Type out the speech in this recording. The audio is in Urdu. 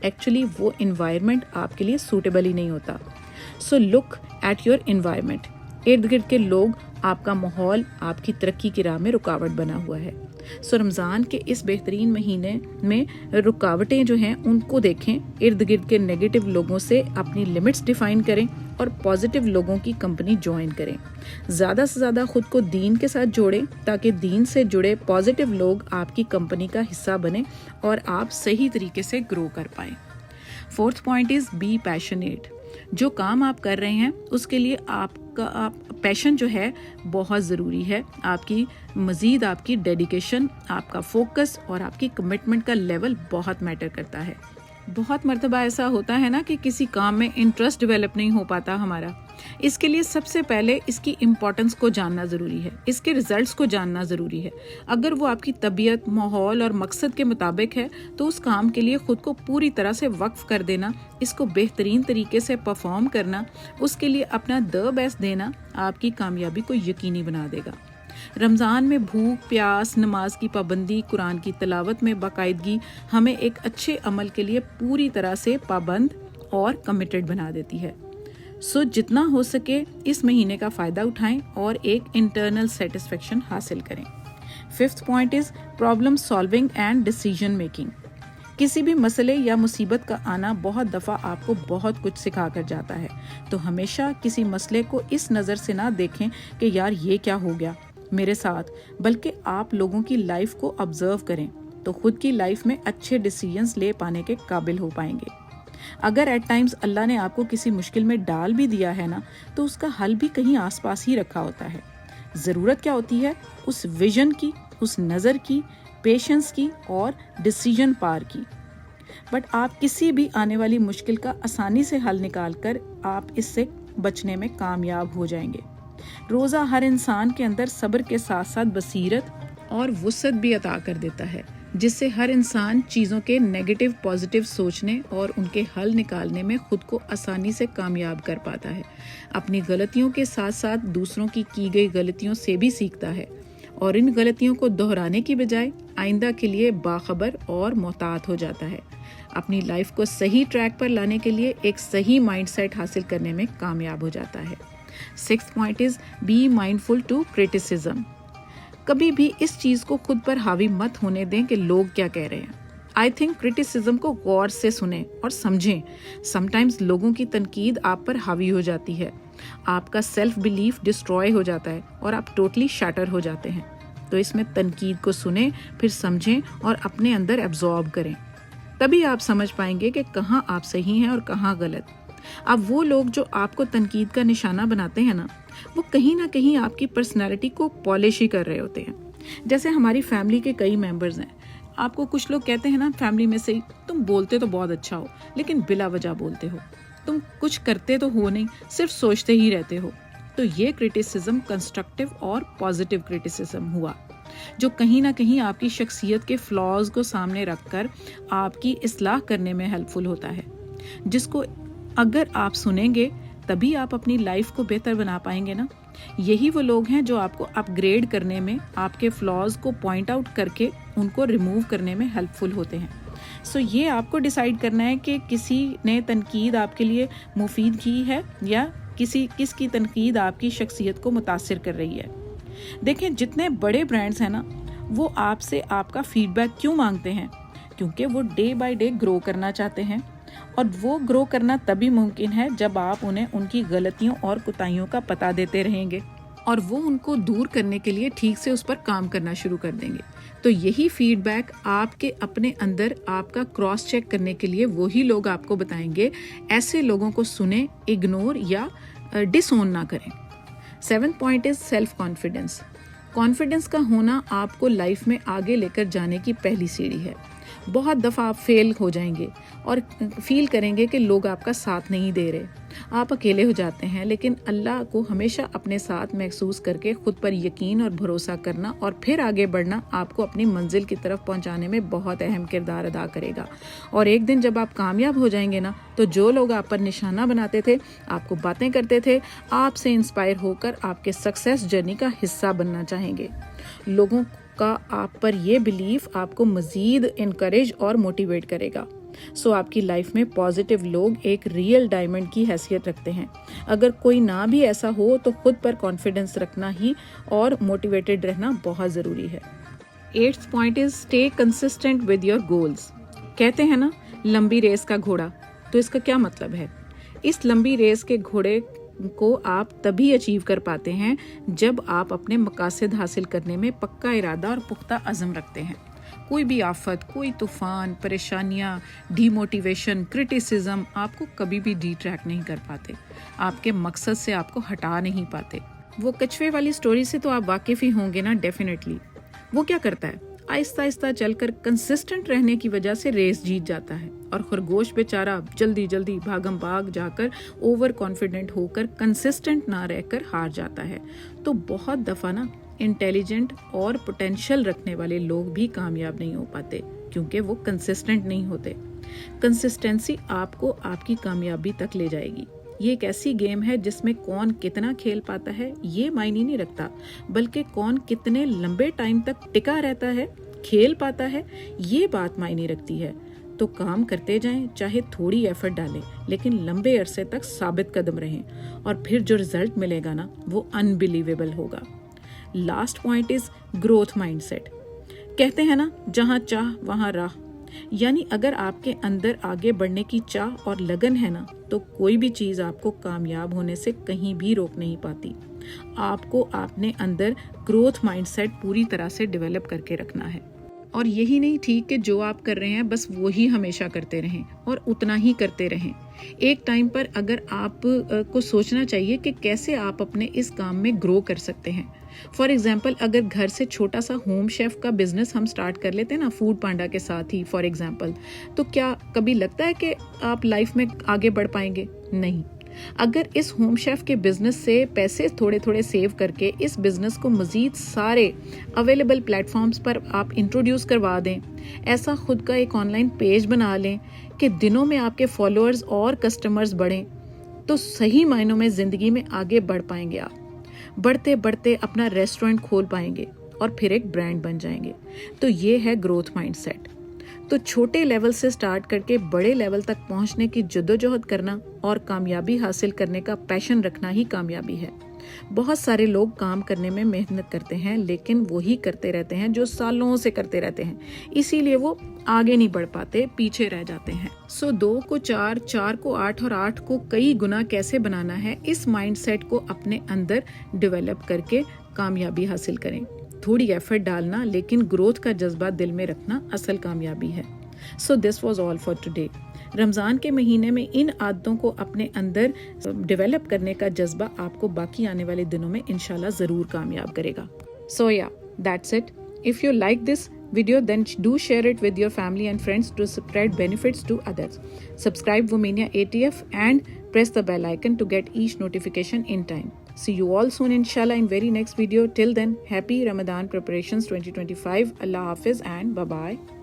ایکچولی وہ انوائرمنٹ آپ کے لیے سوٹیبل ہی نہیں ہوتا. سو لک ایٹ یور انوائرمنٹ. ارد گرد کے لوگ، آپ کا ماحول آپ کی ترقی کی راہ میں رکاوٹ بنا ہوا ہے. سو رمضان کے اس بہترین مہینے میں رکاوٹیں جو ہیں ان کو دیکھیں. ارد گرد کے نیگیٹو لوگوں سے اپنی لمٹس ڈیفائن کریں اور پازیٹیو لوگوں کی کمپنی جوائن کریں. زیادہ سے زیادہ خود کو دین کے ساتھ جوڑیں تاکہ دین سے جڑے پازیٹیو لوگ آپ کی کمپنی کا حصہ بنیں اور آپ صحیح طریقے سے گرو کر پائیں. Fourth point is be passionate. جو کام آپ کر رہے ہیں اس کے لیے آپ کا پیشن جو ہے بہت ضروری ہے. آپ کی ڈیڈیکیشن، آپ کا فوکس اور آپ کی کمٹمنٹ کا لیول بہت میٹر کرتا ہے. بہت مرتبہ ایسا ہوتا ہے نا کہ کسی کام میں انٹرسٹ ڈیولپ نہیں ہو پاتا ہمارا. اس کے لیے سب سے پہلے اس کی امپورٹنس کو جاننا ضروری ہے، اس کے ریزلٹس کو جاننا ضروری ہے. اگر وہ آپ کی طبیعت، ماحول اور مقصد کے مطابق ہے تو اس کام کے لیے خود کو پوری طرح سے وقف کر دینا، اس کو بہترین طریقے سے پرفارم کرنا، اس کے لیے اپنا دی بیسٹ دینا آپ کی کامیابی کو یقینی بنا دے گا. رمضان میں بھوک پیاس، نماز کی پابندی، قرآن کی تلاوت میں باقاعدگی ہمیں ایک اچھے عمل کے لیے پوری طرح سے پابند اور کمیٹڈ بنا دیتی ہے. سو جتنا ہو سکے اس مہینے کا فائدہ اٹھائیں اور ایک انٹرنل سیٹسفیکشن حاصل کریں. Fifth point is problem solving and decision making. کسی بھی مسئلے یا مصیبت کا آنا بہت دفعہ آپ کو بہت کچھ سکھا کر جاتا ہے. تو ہمیشہ کسی مسئلے کو اس نظر سے نہ دیکھیں کہ یار یہ کیا ہو گیا میرے ساتھ، بلکہ آپ لوگوں کی لائف کو آبزرو کریں تو خود کی لائف میں اچھے ڈیسیژنز لے پانے کے قابل ہو پائیں گے. اگر ایٹ ٹائمز اللہ نے آپ کو کسی مشکل میں ڈال بھی دیا ہے نا تو اس کا حل بھی کہیں آس پاس ہی رکھا ہوتا ہے. ضرورت کیا ہوتی ہے؟ اس ویژن کی، اس نظر کی، پیشنس کی اور ڈیسیژن پار کی. بٹ آپ کسی بھی آنے والی مشکل کا آسانی سے حل نکال کر آپ اس سے بچنے میں کامیاب ہو جائیں گے. روزہ ہر انسان کے اندر صبر کے ساتھ ساتھ بصیرت اور وسعت بھی عطا کر دیتا ہے، جس سے ہر انسان چیزوں کے نیگیٹو پازیٹیو سوچنے اور ان کے حل نکالنے میں خود کو آسانی سے کامیاب کر پاتا ہے. اپنی غلطیوں کے ساتھ ساتھ دوسروں کی گئی غلطیوں سے بھی سیکھتا ہے اور ان غلطیوں کو دہرانے کی بجائے آئندہ کے لیے باخبر اور محتاط ہو جاتا ہے. اپنی لائف کو صحیح ٹریک پر لانے کے لیے ایک صحیح مائنڈ سیٹ حاصل کرنے میں کامیاب ہو جاتا ہے. Sixth point is be mindful to criticism. کبھی بھی اس چیز کو خود پر حاوی مت ہونے دیں کہ لوگ کیا کہہ رہے ہیں. آئی تھنک کریٹیسزم کو غور سے سنیں اور سمجھیں. سم ٹائمز لوگوں کی تنقید آپ پر حاوی ہو جاتی ہے، آپ کا سیلف بیلیف ڈسٹروائے ہو جاتا ہے اور آپ ٹوٹلی شیٹر ہو جاتے ہیں. تو اس میں تنقید کو سنیں، پھر سمجھیں اور اپنے اندر ایبزارب کریں. تبھی آپ سمجھ پائیں گے کہ کہاں آپ صحیح ہیں اور کہاں غلط. اب وہ لوگ جو آپ کو تنقید کا نشانہ بناتے ہیں نا، وہ کہیں نہ کہیں آپ کی پرسنالٹی کو پالش ہی کر رہے ہوتے ہیں. جیسے ہماری فیملی کے کئی ممبرز ہیں، آپ کو کچھ لوگ کہتے ہیں نا فیملی میں سے ہی، تم بولتے تو بہت اچھا ہو لیکن بلا وجہ بولتے ہو، تم کچھ کرتے تو ہو نہیں، صرف سوچتے ہی رہتے ہو. تو یہ کریٹیسزم کنسٹرکٹیو اور پازیٹیو کریٹیسزم ہوا، جو کہیں نہ کہیں آپ کی شخصیت کے فلاز کو سامنے رکھ کر آپ کی اصلاح کرنے میں ہیلپ فل ہوتا ہے، جس کو اگر آپ سنیں گے تبھی آپ اپنی لائف کو بہتر بنا پائیں گے نا. یہی وہ لوگ ہیں جو آپ کو اپ گریڈ کرنے میں، آپ کے فلاز کو پوائنٹ آؤٹ کر کے ان کو ریموو کرنے میں ہیلپ فل ہوتے ہیں. سو یہ آپ کو ڈیسائیڈ کرنا ہے کہ کسی نے تنقید آپ کے لیے مفید کی ہے یا کس کی تنقید آپ کی شخصیت کو متاثر کر رہی ہے. دیکھیں جتنے بڑے برانڈز ہیں نا، وہ آپ سے آپ کا فیڈ بیک کیوں مانگتے ہیں؟ کیونکہ وہ ڈے بائی ڈے گرو کرنا چاہتے ہیں، اور وہ گرو کرنا تبھی ممکن ہے جب آپ انہیں ان کی غلطیوں اور کوتاہیوں کا پتہ دیتے رہیں گے اور وہ ان کو دور کرنے کے لیے ٹھیک سے اس پر کام کرنا شروع کر دیں گے. تو یہی فیڈ بیک آپ کے اپنے اندر آپ کا کراس چیک کرنے کے لیے وہی لوگ آپ کو بتائیں گے. ایسے لوگوں کو سنیں، اگنور یا ڈس اون نہ کریں. 7th point is self confidence. Confidence کا ہونا آپ کو لائف میں آگے لے کر جانے کی پہلی سیڑھی ہے. بہت دفعہ آپ فیل ہو جائیں گے اور فیل کریں گے کہ لوگ آپ کا ساتھ نہیں دے رہے، آپ اکیلے ہو جاتے ہیں. لیکن اللہ کو ہمیشہ اپنے ساتھ محسوس کر کے خود پر یقین اور بھروسہ کرنا اور پھر آگے بڑھنا آپ کو اپنی منزل کی طرف پہنچانے میں بہت اہم کردار ادا کرے گا. اور ایک دن جب آپ کامیاب ہو جائیں گے نا، تو جو لوگ آپ پر نشانہ بناتے تھے، آپ کو باتیں کرتے تھے، آپ سے انسپائر ہو کر آپ کے سکسیس جرنی کا حصہ بننا چاہیں گے. لوگوں کا آپ پر یہ بلیف آپ کو مزید انکریج اور موٹیویٹ کرے گا. سو آپ کی لائف میں پازیٹیو لوگ ایک ریئل ڈائمنڈ کی حیثیت رکھتے ہیں. اگر کوئی نہ بھی ایسا ہو تو خود پر کانفیڈنس رکھنا ہی اور موٹیویٹڈ رہنا بہت ضروری ہے. 8th point is stay consistent with your goals. کہتے ہیں نا لمبی ریس کا گھوڑا، تو اس کا کیا مطلب ہے؟ اس لمبی ریس کے گھوڑے کو آپ تبھی اچیو کر پاتے ہیں جب آپ اپنے مقاصد حاصل کرنے میں پکا ارادہ اور پختہ عزم رکھتے ہیں. کوئی بھی آفت، کوئی طوفان، پریشانیاں، ڈی موٹیویشن، کرٹیسزم آپ کو کبھی بھی ڈی ٹریک نہیں کر پاتے، آپ کے مقصد سے آپ کو ہٹا نہیں پاتے. وہ کچھوے والی سٹوری سے تو آپ واقف ہی ہوں گے نا ڈیفینیٹلی. وہ کیا کرتا ہے؟ آہستہ آہستہ چل کر کنسسٹنٹ رہنے کی وجہ سے ریس جیت جاتا ہے، اور خرگوش بیچارہ جلدی جلدی بھاگم بھاگ جا کر اوور کانفیڈنٹ ہو کر کنسسٹنٹ نہ رہ کر ہار جاتا ہے. تو بہت دفعہ نا انٹیلیجنٹ اور پوٹینشیل رکھنے والے لوگ بھی کامیاب نہیں ہو پاتے کیونکہ وہ کنسسٹنٹ نہیں ہوتے. کنسسٹنسی آپ کو آپ کی کامیابی تک لے جائے گی. یہ ایک ایسی گیم ہے جس میں کون کتنا کھیل پاتا ہے یہ معنی نہیں رکھتا، بلکہ کون کتنے لمبے ٹائم تک ٹکا رہتا ہے، کھیل پاتا ہے، یہ بات معنی رکھتی ہے. تو کام کرتے جائیں، چاہے تھوڑی ایفرٹ ڈالیں، لیکن لمبے عرصے تک ثابت قدم رہیں، اور پھر جو رزلٹ ملے گا نا وہ انبیلیویبل ہوگا. Last point is growth mindset. کہتے ہیں نا جہاں چاہ وہاں راہ. یعنی اگر آپ کے اندر آگے بڑھنے کی چاہ اور لگن ہے نا تو کوئی بھی چیز آپ کو کامیاب ہونے سے کہیں بھی روک نہیں پاتی. آپ کو اپنے اندر گروتھ مائنڈ سیٹ پوری طرح سے ڈیولپ کر کے رکھنا ہے. اور یہی نہیں ٹھیک کہ جو آپ کر رہے ہیں بس وہی ہمیشہ کرتے رہیں اور اتنا ہی کرتے رہیں. ایک ٹائم پر اگر آپ کو سوچنا چاہیے کہ کیسے آپ اپنے اس کام میں گرو کر سکتے ہیں. فار ایگزامپل اگر گھر سے چھوٹا سا ہوم شیف کا بزنس ہم سٹارٹ کر لیتے ہیں نا فوڈ پانڈا کے ساتھ ہی فار ایگزامپل، تو کیا کبھی لگتا ہے کہ آپ لائف میں آگے بڑھ پائیں گے؟ نہیں. اگر اس ہوم شیف کے بزنس سے پیسے تھوڑے تھوڑے سیو کر کے اس بزنس کو مزید سارے اویلیبل پلیٹ فارمز پر آپ انٹروڈیوس کروا دیں، ایسا خود کا ایک آن لائن پیج بنا لیں کہ دنوں میں آپ کے فالوورز اور کسٹمرز بڑھیں، تو صحیح معنوں میں زندگی میں آگے بڑھ پائیں گے. آپ بڑھتے بڑھتے اپنا ریسٹورنٹ کھول پائیں گے اور پھر ایک برانڈ بن جائیں گے. تو یہ ہے گروتھ مائنڈ سیٹ. تو چھوٹے لیول سے سٹارٹ کر کے بڑے لیول تک پہنچنے کی جدوجہد کرنا اور کامیابی حاصل کرنے کا پیشن رکھنا ہی کامیابی ہے. بہت سارے لوگ کام کرنے میں محنت کرتے ہیں لیکن وہی کرتے رہتے ہیں جو سالوں سے کرتے رہتے ہیں، اسی لیے وہ آگے نہیں بڑھ پاتے، پیچھے رہ جاتے ہیں. سو 2 کو 4، 4 کو 8 اور 8 کو کئی گنا کیسے بنانا ہے، اس مائنڈ سیٹ کو اپنے اندر ڈیولپ کر کے کامیابی حاصل کریں. تھوڑی ایفرٹ ڈالنا لیکن گروتھ کا جذبہ دل میں رکھنا اصل کامیابی ہے. So this was all for today. Ramzan کے مہینے میں ان عادتوں کو اپنے اندر ڈیولپ کرنے کا جذبہ آپ کو باقی آنے والے دنوں میں انشاءاللہ ضرور کامیاب کرے گا. سو یا that's it. If you like this video, then do share it with your family and friends to spread benefits to others. Subscribe Womania ATF and press the bell icon to get each notification in time. See you all soon inshallah in very next video. Till then, happy Ramadan preparations 2025. Allah Hafiz and bye-bye.